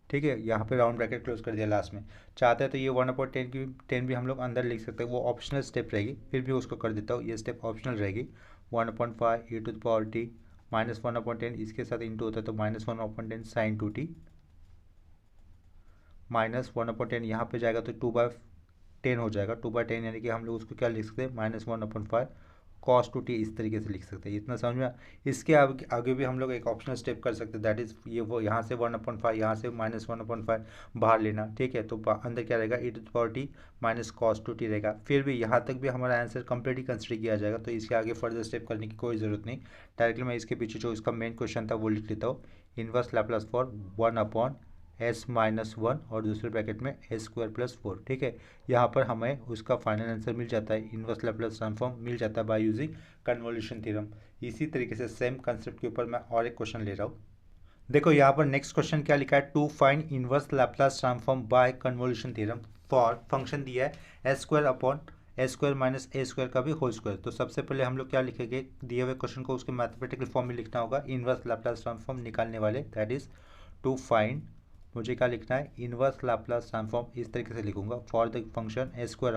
ठीक है, यहाँ पे राउंड ब्रैकेट क्लोज कर दिया लास्ट में। चाहते हैं तो ये 1/10 की 10 भी हम लोग अंदर लिख सकते हैं, वो ऑप्शनल स्टेप रहेगी, फिर भी उसको कर देता हूँ, ये स्टेप ऑप्शनल रहेगी। 1/5 e to the power t minus 1/10 इसके साथ इंटू होता है तो -1/10 sin 2t माइनस 1/10 यहाँ पे जाएगा तो 2/10 हो जाएगा। 2/10 यानी कि हम लोग उसको क्या लिख सकते हैं, -1/5 cos 2t इस तरीके से लिख सकते हैं। इतना समझ में। इसके आगे भी हम लोग एक ऑप्शनल स्टेप कर सकते हैं, दैट इज़ ये वो यहाँ से 1/5 यहाँ से -1/5 बाहर लेना। ठीक है, तो अंदर क्या रहेगा, e to the power t minus cos 2t रहेगा। फिर भी यहाँ तक भी हमारा आंसर कंप्लीट ही कंसिडर किया जाएगा, तो इसके आगे फर्दर स्टेप करने की कोई ज़रूरत नहीं। डायरेक्टली मैं इसके पीछे जो इसका मेन क्वेश्चन था वो लिख लेता हूँ, इनवर्स लैप्लास फॉर 1/s-1 और दूसरे ब्रैकेट में s² + 4। ठीक है, यहाँ पर हमें उसका फाइनल आंसर मिल जाता है, इनवर्स लैप्लास ट्रांसफॉर्म मिल जाता है बाय यूजिंग कन्वोल्यूशन थ्योरम। इसी तरीके से सेम कंसेप्ट के ऊपर मैं और एक क्वेश्चन ले रहा हूँ। देखो यहाँ पर नेक्स्ट क्वेश्चन क्या लिखा है, to find inverse Laplace transform by convolution theorem for function दिया है s² - a² का भी होल स्क्वायर। तो सबसे पहले हम लोग क्या लिखेंगे, दिए हुए क्वेश्चन को उसके मैथमेटिकल फॉर्म में लिखना होगा, इनवर्स लैप्लास ट्रांसफॉर्म निकालने वाले, दैट इज टू फाइंड, मुझे क्या लिखना है, इनवर्स लैप्लास ट्रांसफॉर्म इस तरीके से लिखूंगा, for the function s² -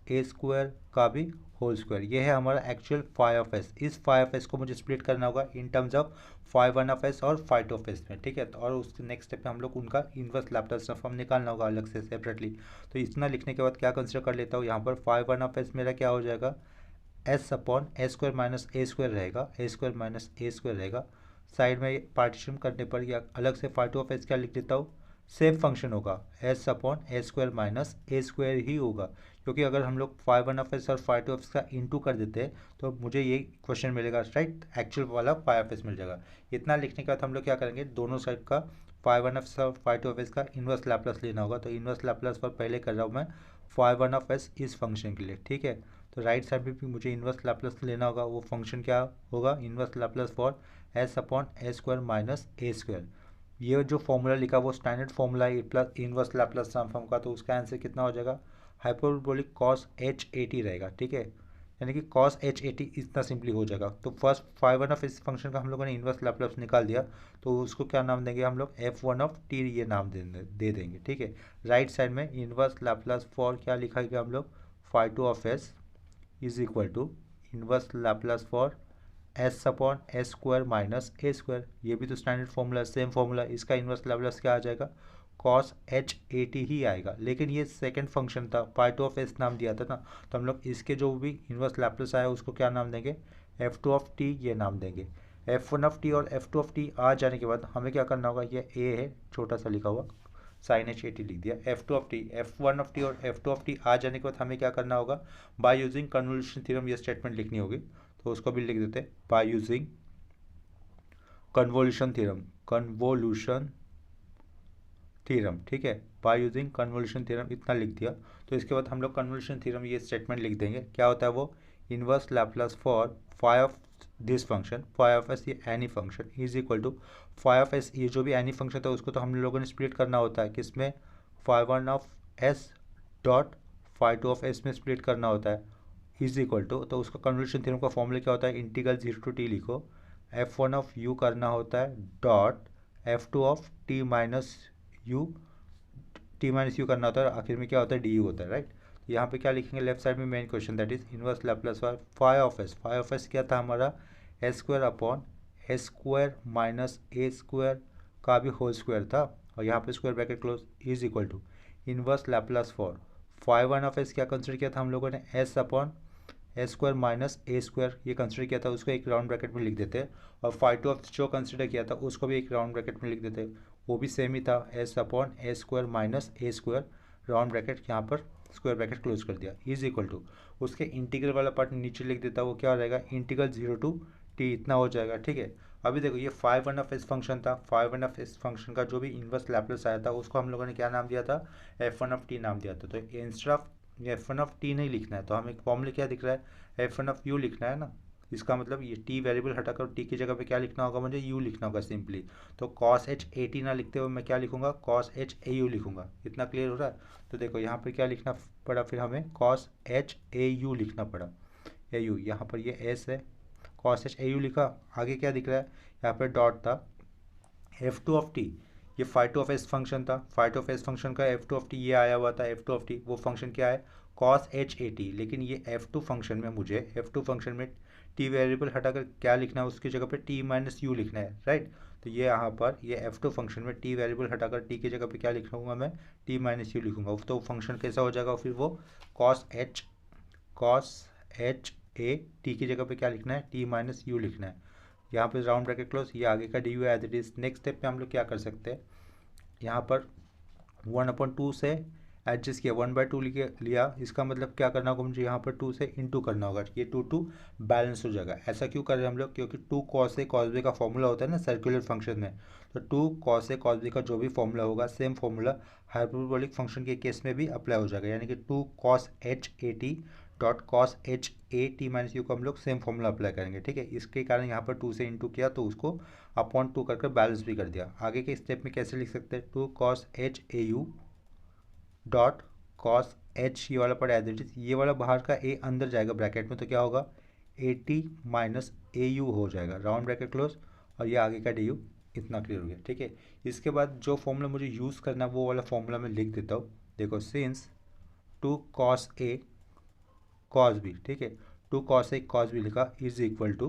a² का भी होल स्क्वायर। ये है हमारा एक्चुअल φ(s). इस φ(s) को मुझे स्प्लिट करना होगा इन टर्म्स ऑफ φ1(s) और φ2(s) में। ठीक है, तो और उसके नेक्स्ट स्टेप पे हम लोग उनका इनवर्स लैप्लास ट्रांसफॉर्म निकालना होगा अलग से सेपरेटली। तो इतना लिखने के बाद क्या कंसिडर कर लेता हूँ, यहाँ पर φ1(s) मेरा क्या हो जाएगा, s/a² - a² रहेगा, a² - a² रहेगा। साइड में पार्टीशन करने पर या अलग से φ2(s) क्या लिख देता हूँ, सेम फंक्शन होगा, s/a² - a² ही होगा, क्योंकि अगर हम लोग φ1(s) और φ2(s) का इंटू कर देते हैं तो मुझे ये क्वेश्चन मिलेगा, राइट, एक्चुअल वाला φ(s) मिल जाएगा। इतना लिखने के बाद हम लोग क्या करेंगे, दोनों साइड का φ1(s) और φ2(s) का इन्वर्स लैप्लास लेना होगा। तो इन्वर्स लैप्लास पर पहले कर रहा हूँ मैं φ1(s) इस फंक्शन के लिए। ठीक है, तो राइट साइड में भी मुझे इन्वर्स लैप्लास लेना होगा, वो फंक्शन क्या होगा, inverse Laplace for s/a² - a²। ये जो फॉर्मूला लिखा वो स्टैंडर्ड फॉर्मूला है प्लस इनवर्स लैप्लास ट्रांसफॉर्म का, तो उसका आंसर कितना हो जाएगा, हाइपरबोलिक cos h80 रहेगा। ठीक है, यानी कि cos h80 इतना सिंपली हो जाएगा। तो फर्स्ट φ1(s) फंक्शन का हम लोगों ने इनवर्स लैप्लास निकाल दिया, तो उसको क्या नाम देंगे हम लोग, f1(t) ये नाम दे देंगे। ठीक है, राइट साइड में इनवर्स लैप्लास फॉर क्या लिखा गया हम लोग, φ2(s) is equal to inverse Laplace for s/a² - a²। ये भी तो स्टैंडर्ड फॉर्मूला, सेम फॉर्मूला, इसका इन्वर्स लैप्लास क्या आ जाएगा, cos h80 ही आएगा। लेकिन ये सेकंड फंक्शन था, φ2(s) नाम दिया था ना, तो हम लोग इसके जो भी इन्वर्स लैप्लास आया उसको क्या नाम देंगे, f2(t) ये नाम देंगे। f1(t) और f2(t) आ जाने के बाद हमें क्या करना होगा, ये a है छोटा सा लिखा हुआ, sin h80 लिख दिया, f2(t), f1(t) और f2(t) आ जाने के बाद हमें क्या करना होगा, बाय यूजिंग कन्वोल्यूशन थ्योरम ये स्टेटमेंट लिखनी होगी। तो उसको भी लिख देते हैं, बाय यूजिंग कन्वोल्यूशन थ्योरम। ठीक है, बाय यूजिंग कन्वोल्यूशन थ्योरम इतना लिख दिया। तो इसके बाद हम लोग कन्वोल्यूशन थ्योरम ये स्टेटमेंट लिख देंगे, क्या होता है वो, inverse Laplace for φ this function φ(s) ये any function is equal to φ(s), ये जो भी एनी फंक्शन था उसको तो हम लोगों ने स्प्लिट करना होता है, किसमें, φ1(s) डॉट φ2(s) में स्प्लिट करना होता है, इज इक्वल टू, तो उसका कन्वोल्यूशन थ्योरम का फॉर्मूला क्या होता है, इंटीग्रल 0 to t लिखो, f1(u) करना होता है डॉट f2(t - u) करना होता है, आखिर में क्या होता है, du होता है, राइट। तो यहाँ पे क्या लिखेंगे, लेफ्ट साइड में main question, that is inverse Laplace for φ(s) क्या था हमारा, s² - a² का भी होल स्क्वायर था, और यहाँ पे square bracket close, is equal to inverse Laplace for φ1(s) क्या कंसिडर किया था हम लोगों ने, s square minus a square ये कंसिडर किया था उसको एक राउंड ब्रैकेट में लिख देते, और फाई टू ऑफ जो कंसिडर किया था उसको भी एक राउंड ब्रैकेट में लिख देते, वो भी सेम ही था, s upon A square minus a square round bracket यहाँ पर स्क्वायर ब्रैकेट क्लोज कर दिया, इज इक्वल टू उसके इंटीग्रल वाला पार्ट नीचे लिख देता, वो क्या हो जाएगा इंटीग्रल 0 टू टी इतना हो जाएगा। ठीक है, अभी देखो ये phi one of S function था, phi one of S function का जो भी इन्वर्स लैप्लेस आया था उसको हम लोगों ने क्या नाम दिया था, एफ वन ऑफ टी नाम दिया था। तो instead of F one of T नहीं लिखना है तो हमें फॉर्मूले क्या दिख रहा है, एफ वन ऑफ यू लिखना है ना। इसका मतलब ये टी वेरिएबल हटाकर टी की जगह पे क्या लिखना होगा, मुझे यू लिखना होगा सिंपली। तो कॉस एच ए टी ना लिखते हुए मैं क्या लिखूंगा, कॉस एच ए यू लिखूंगा। इतना क्लियर हो रहा है। तो देखो यहाँ पर क्या लिखना पड़ा, फिर हमें कॉस एच ए यू लिखना पड़ा, ए यू, यहाँ पर ये एस है, कॉस एच ए यू लिखा। आगे क्या दिख रहा है, यहाँ पर डॉट था, एफ टू ऑफ टी, ये phi two of S function था, phi two of S function का एफ टू ऑफ टी ये आया हुआ था, एफ टू ऑफ टी वो फंक्शन क्या है, कॉस एच ए टी। लेकिन ये एफ टू फंक्शन में मुझे एफ टू फंक्शन में टी वेरिएबल हटाकर क्या लिखना है, उसकी जगह पे टी माइनस यू लिखना है, राइट। तो ये यहाँ पर ये एफ टू फंक्शन में टी वेरिएबल हटाकर टी की जगह पे क्या लिखूंगा मैं, टी माइनस यू लिखूंगा। तो फंक्शन कैसा हो जाएगा फिर, वो कॉस एच ए टी की जगह पे क्या लिखना है, टी माइनस यू लिखना है। यहाँ पे राउंड ब्रैकेट क्लोज, ये आगे का d u as it is. Next step पे हम लोग क्या कर सकते हैं, यहाँ पर 1/2 से एडजस्ट किया, 1/2 लिया, इसका मतलब क्या करना होगा मुझे, यहाँ पर 2 से इंटू करना होगा, ये 2 बैलेंस हो जाएगा। ऐसा क्यों कर रहे हैं हम लोग, क्योंकि 2 कॉस ए कॉस बी का फॉर्मूला होता है ना सर्कुलर फंक्शन में। तो 2 कॉस ए कॉस बी का जो भी फॉर्मूला होगा सेम फॉर्मूला हाइपरबोलिक फंक्शन के केस में भी अप्लाई हो जाएगा, यानी कि 2 cos h a T dot cos h a t minus you को हम लोग सेम फॉर्मूला अप्लाई करेंगे। ठीक है, इसके कारण यहाँ पर 2 से इंटू किया तो उसको अपॉन 2 करके बैलेंस भी कर दिया। आगे के स्टेप में कैसे लिख सकते हैं, 2 cos h a u dot cos H, ये वाला पड़ा एज इट इज, ये वाला बाहर का ए अंदर जाएगा ब्रैकेट में, तो क्या होगा ए टी माइनस ए यू हो जाएगा, राउंड ब्रैकेट क्लोज, और ये आगे का डी यू। इतना क्लियर हो गया। ठीक है, इसके बाद जो फॉर्मूला मुझे यूज़ करना है वो वाला फॉर्मूला मैं लिख देता हूँ। देखो, since 2 cos a cos b, ठीक है, 2 कॉस ए कॉस बी लिखा is equal to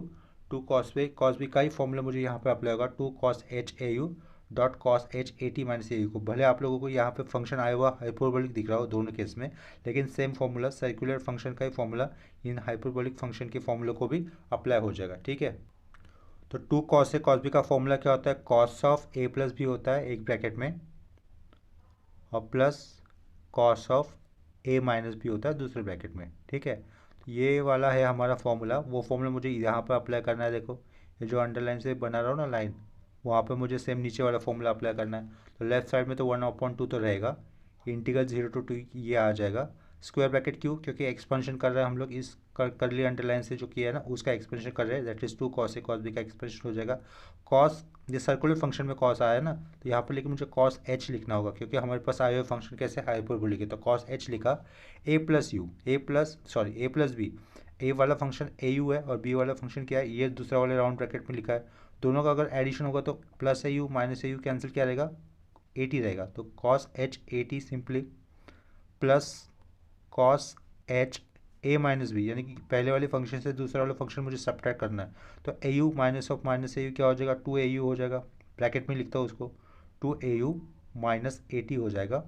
2 cos a cos b का ही फॉर्मूला मुझे यहाँ पे अप्लाई होगा, 2 cos h a u dot cos h a t minus a u को। भले आप लोगों को यहाँ पे फंक्शन आया हुआ हाइपरबोलिक दिख रहा हो दोनों केस में, लेकिन सेम फॉर्मूला सर्कुलर फंक्शन का ही फॉर्मूला इन हाइपरबोलिक फंक्शन के फॉर्मूला को भी अप्लाई हो जाएगा। ठीक है, तो 2 कॉस ए कॉस बी का फॉर्मूला क्या होता है, cos of a plus b होता है एक ब्रैकेट में, और plus cos of a minus b होता है दूसरे ब्रैकेट में। ठीक है, तो ये वाला है हमारा फॉर्मूला, वो फॉर्मूला मुझे यहाँ पर अप्लाई करना है। देखो, ये जो अंडरलाइन से बना रहा हो ना लाइन, वहाँ पे मुझे सेम नीचे वाला फॉर्मूला अप्लाई करना है। तो लेफ्ट साइड में तो 1/2 तो रहेगा, इंटीग्रल 0 टू 2 ये आ जाएगा, स्क्वायर ब्रैकेट क्यों, क्योंकि एक्सपेंशन कर रहे हैं हम लोग, इस करली अंडरलाइन से जो किया है ना उसका एक्सपेंशन कर रहे हैं, that is 2 cos a cos b का एक्सपेंशन हो जाएगा। कॉस, ये सर्कुलर फंक्शन में कॉस आया है ना, तो यहाँ पर लेकिन मुझे कॉस एच लिखना होगा, क्योंकि हमारे पास आए हुए फंक्शन कैसे हाइपरबोलिक है। तो कॉस एच लिखा, a plus u, a plus b, a वाला फंक्शन ए यू है और बी वाला फंक्शन क्या है, ये दूसरा वाले राउंड ब्रैकेट में लिखा है। दोनों का अगर एडिशन होगा तो plus a u minus a u cancel क्या रहेगा, ए टी रहेगा। तो cos h a t simply plus cos h a minus b, यानी कि पहले वाले फंक्शन से दूसरा वाला फंक्शन मुझे सब्ट्रैक्ट करना है। तो a u minus of minus a u क्या हो जाएगा, 2 ए यू हो जाएगा, ब्रैकेट में लिखता हूँ उसको, 2 a u minus a t हो जाएगा,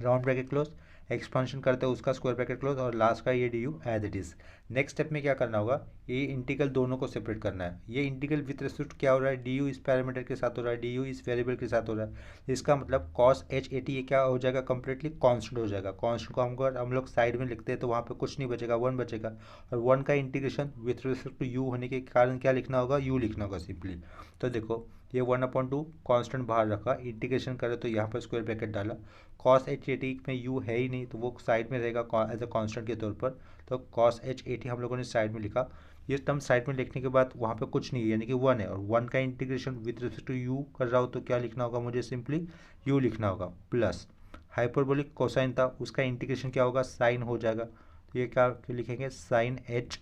राउंड ब्रैकेट क्लोज, एक्सपांशन करते हैं उसका स्क्वायर ब्रैकेट क्लोज, और लास्ट का ये d u as it is. Next step में क्या करना होगा, ये इंटीग्रल दोनों को सेपरेट करना है। ये इंटीग्रल विथ रिस्पेक्ट क्या हो रहा है, डी यू इस पैरामीटर के साथ हो रहा है, डी यू इस वेरिएबल के साथ हो रहा है। इसका मतलब कॉस एच ए टी ये क्या हो जाएगा, कंप्लीटली कांस्टेंट हो जाएगा। कांस्टेंट को हम लोग साइड में लिखते हैं तो वहाँ पे कुछ नहीं बचेगा, 1 बचेगा, और 1 का integration with respect to u होने के कारण क्या लिखना होगा, यू लिखना होगा सिंपली। तो देखो, ये 1/2 कांस्टेंट बाहर रखा, इंटीग्रेशन करे तो यहाँ पर स्क्वायर ब्रैकेट डाला, कॉस एच ए टी में यू है ही नहीं तो वो साइड में रहेगा एज अ कांस्टेंट के तौर पर। तो कॉस एच ए टी हम लोगों ने साइड में लिखा, ये टर्म साइड में लिखने के बाद वहाँ पे कुछ नहीं है, यानी कि 1 है, और 1 का integration with respect to u कर रहा हो तो क्या लिखना होगा, मुझे सिंपली यू लिखना होगा, प्लस हाइपरबोलिक कोसाइन था उसका इंटीग्रेशन क्या होगा, साइन हो जाएगा। तो ये क्या लिखेंगे, sine h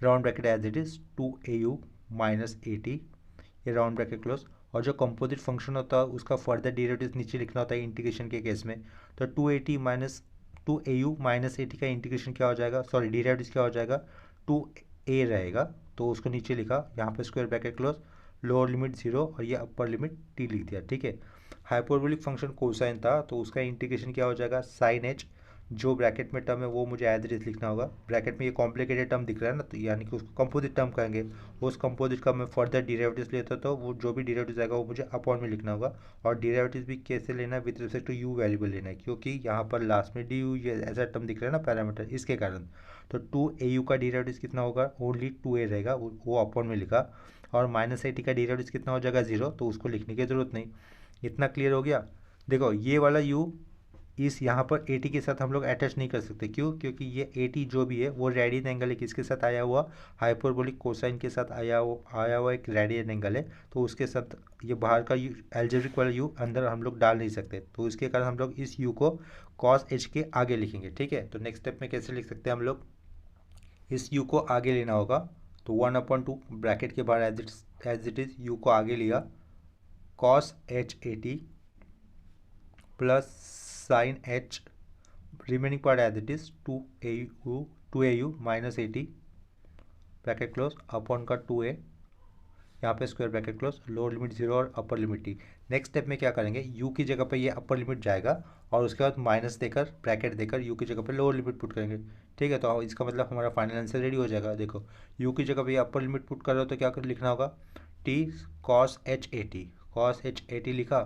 round bracket as it is 2 a u minus a t, ये राउंड ब्रैकेट क्लोज, और जो कंपोजिट फंक्शन होता है उसका फर्दर डेरिवेटिव नीचे लिखना होता है इंटीग्रेशन के केस में। तो 280 minus 2 a u minus a T का इंटीग्रेशन क्या हो जाएगा, सॉरी डेरिवेटिव क्या हो जाएगा, 2 ए रहेगा, तो उसको नीचे लिखा, यहाँ पे square bracket close, lower limit 0 और ये अपर लिमिट टी लिख दिया। ठीक है, हाइपरबोलिक फंक्शन कोसाइन था तो उसका इंटीग्रेशन क्या हो जाएगा, साइन एच जो ब्रैकेट में टर्म है वो मुझे एज इट इज लिखना होगा। ब्रैकेट में ये कॉम्प्लिकेटेड टर्म दिख रहा है ना, तो यानी कि उसको कंपोजिट टर्म कहेंगे। उस कंपोजिट का मैं फर्दर डेरिवेटिव्स लेता तो वो जो भी डेरिवेटिव्स आएगा वो मुझे अपॉन में लिखना होगा। और डेरिवेटिव्स भी कैसे लेना है, with respect to u variable लेना है, क्योंकि यहाँ पर लास्ट में डी यू ये ऐसा टर्म दिख रहा है ना पैरामीटर, इसके कारण। तो 2au का डेरिवेटिव्स कितना होगा, ओनली 2a रहेगा, वो अपॉन में लिखा। और -80 का डेरिवेटिव्स कितना हो जाएगा, 0, तो उसको लिखने की ज़रूरत नहीं। इतना क्लियर हो गया। देखो ये वाला u इस यहाँ पर 80 के साथ हम लोग अटैच नहीं कर सकते, क्यों, क्योंकि ये 80 जो भी है वो रेडियन एंगल है, किसके साथ आया हुआ, हाइपरबोलिक कोसाइन के साथ आया हुआ एक रेडियन एंगल है। तो उसके साथ ये बाहर का यू एल्जेब्रिक वाला यू अंदर हम लोग डाल नहीं सकते, तो इसके कारण हम लोग इस यू को कॉस एच के आगे लिखेंगे। ठीक है, तो नेक्स्ट स्टेप में कैसे लिख सकते हैं हम लोग, इस यू को आगे लेना होगा। तो 1/2 ब्रैकेट के बाहर एज इट इज़ यू को आगे लिया, cos H80 plus sine h, remaining part as it is 2au minus 80 bracket close upon का 2a, यहाँ पे square bracket close, lower limit 0 और upper limit t। Next step में क्या करेंगे, u की जगह पे ये अपर लिमिट जाएगा और उसके बाद माइनस देकर ब्रैकेट देकर u की जगह पे लोअर लिमिट पुट करेंगे। ठीक है, तो इसका मतलब हमारा फाइनल आंसर रेडी हो जाएगा। देखो u की जगह पे ये अपर लिमिट पुट कर रहे हो तो क्या लिखना होगा, t cos H80 लिखा,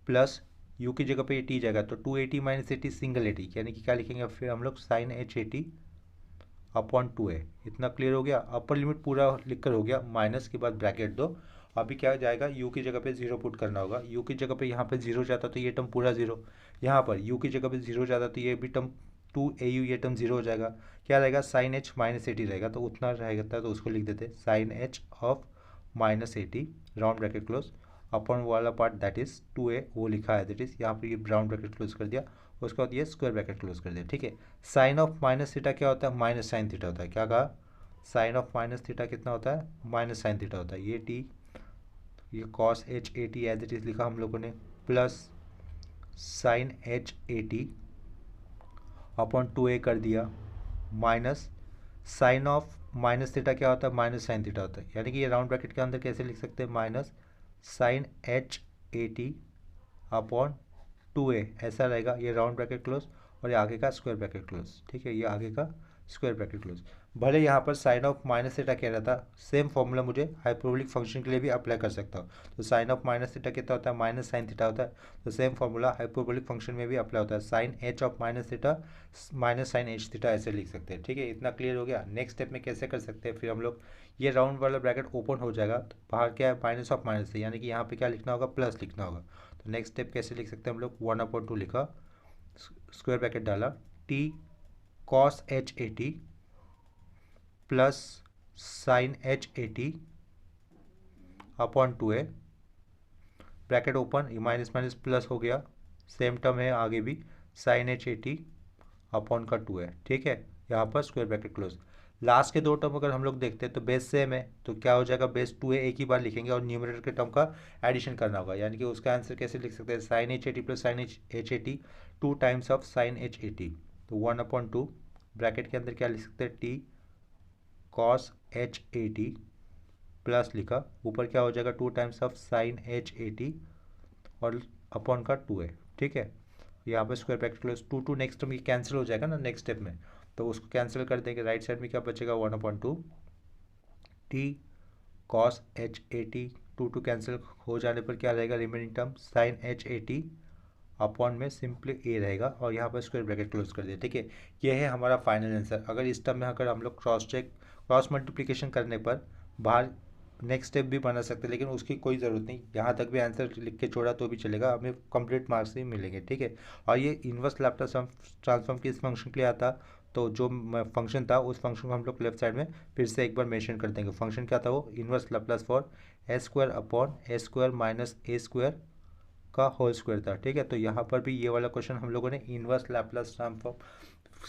प्लस u की जगह पे ये t जाएगा तो 280 माइनस 80 सिंगल 80, यानी कि क्या लिखेंगे फिर हम लोग साइन H80 अपॉन 2a। इतना क्लियर हो गया। अपर लिमिट पूरा लिख कर हो गया, माइनस के बाद ब्रैकेट दो। अभी क्या जाएगा, u की जगह पे 0 पुट करना होगा। u की जगह पे यहाँ पे 0 जाता तो ये टर्म पूरा 0, यहाँ पर u की जगह पे 0 जाता तो ये भी टर्म 2au ये टर्म 0 हो जाएगा। क्या रहेगा, साइन h माइनस 80 रहेगा, तो उतना रहेगा तो उसको लिख देते sine h of -80 round bracket close upon वाला पार्ट दैट इज 2a, वो लिखा है दैट इज, यहाँ पर ये राउंड ब्रैकेट क्लोज कर दिया, उसके बाद ये स्क्वायर ब्रैकेट क्लोज कर दिया। ठीक है, साइन ऑफ माइनस थीटा क्या होता है, माइनस साइन थीटा होता है। क्या कहा, साइन ऑफ माइनस थीटा कितना होता है, माइनस साइन थीटा होता है। ये टी, ये cos H80 as it is लिखा हम लोगों ने, plus sine H80 upon 2a कर दिया, minus sine of minus theta क्या होता है, माइनस साइन थीटा होता है। यानी कि ये राउंड ब्रैकेट के अंदर कैसे लिख सकते हैं, minus sign H80 upon 2a, ऐसा रहेगा। ये राउंड ब्रैकेट क्लोज और ये आगे का स्क्वायर ब्रैकेट क्लोज। ठीक है, ये आगे का स्क्वायर ब्रैकेट क्लोज। भले यहाँ पर साइन ऑफ माइनस थीटा कह रहा था, सेम फॉर्मूला मुझे हाइपरबोलिक फंक्शन के लिए भी अप्लाई कर सकता हूँ। तो साइन ऑफ माइनस थीटा कितना होता है, माइनस साइन थीटा होता है, तो सेम फॉर्मूला हाइपरबोलिक फंक्शन में भी अप्लाई होता है, sine h of minus theta minus sine h theta, ऐसे लिख सकते हैं। ठीक है, इतना क्लियर हो गया। नेक्स्ट स्टेप में कैसे कर सकते हैं फिर हम लोग, ये राउंड वाला ब्रैकेट ओपन हो जाएगा, तो बाहर क्या है, माइनस ऑफ माइनस है, यानी कि यहाँ पे क्या लिखना होगा, प्लस लिखना होगा। तो नेक्स्ट स्टेप कैसे लिख सकते हैं हम लोग, 1/2 लिखा, स्क्वायर ब्रैकेट डाला, t cos H80 plus sine H80 upon 2a, bracket open, ये माइनस माइनस प्लस हो गया, सेम टर्म है आगे भी, साइन H80 अपॉन का 2a। ठीक है, यहाँ पर स्क्वायर ब्रैकेट क्लोज। लास्ट के दो टर्म अगर हम लोग देखते हैं तो बेस सेम है, तो क्या हो जाएगा, बेस 2a एक ही बार लिखेंगे और न्यूमरेटर के टर्म का एडिशन करना होगा। यानी कि उसका आंसर कैसे लिख सकते हैं, sine H80 plus sine H80 2 times of sine H80, तो 1/2 ब्रैकेट के अंदर क्या लिख सकते हैं, t cos H80 प्लस लिखा, ऊपर क्या हो जाएगा, 2 टाइम्स ऑफ साइन H80 और अपॉन का 2a। ठीक है, यहाँ पर square bracket close, 2 next term ये कैंसिल हो जाएगा ना नेक्स्ट स्टेप में, तो उसको कैंसिल कर देंगे। राइट साइड में क्या बचेगा, 1/2 t cos H80, 2 कैंसिल हो जाने पर क्या रहेगा, remaining term sine H80 upon में सिंपली ए रहेगा और यहाँ पर स्क्वायर ब्रैकेट क्लोज कर दिया। ठीक है, ये है हमारा फाइनल आंसर। अगर इस टर्म में अगर हम लोग क्रॉस मल्टीप्लिकेशन करने पर बाहर नेक्स्ट स्टेप भी बना सकते हैं, लेकिन उसकी कोई ज़रूरत नहीं, यहाँ तक भी आंसर लिख के छोड़ा तो भी चलेगा, हमें कंप्लीट मार्क्स ही मिलेंगे। ठीक है, और ये इन्वर्स लैप्लास ट्रांसफॉर्म किस फंक्शन के लिए आता, तो जो फंक्शन था उस फंक्शन को हम लोग लेफ्ट साइड में फिर से एक बार मेंशन कर देंगे। फंक्शन क्या था वो, inverse Laplace for s² upon s² minus a² का होल स्क्वायर था। ठीक है, तो यहाँ पर भी ये वाला क्वेश्चन हम लोगों ने इनवर्स लैप्लास ट्रांसफॉर्म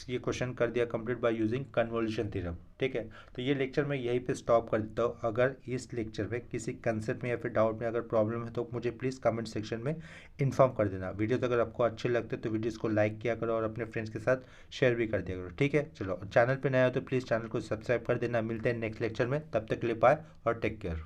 ये क्वेश्चन कर दिया complete by using convolution theorem. ठीक है, तो ये लेक्चर मैं यहीं पे स्टॉप कर देता हूँ। अगर इस लेक्चर में किसी कंसेप्ट में या फिर डाउट में अगर प्रॉब्लम है तो मुझे प्लीज़ कमेंट सेक्शन में इन्फॉर्म कर देना। वीडियो तो अगर आपको अच्छे लगते तो वीडियोज़ को लाइक किया करो और अपने फ्रेंड्स के साथ शेयर भी कर दिया करो। ठीक है, चलो चैनल पर नया हो तो प्लीज़ चैनल को सब्सक्राइब कर देना। मिलते हैं नेक्स्ट लेक्चर में, तब तक के लिए बाय और टेक केयर।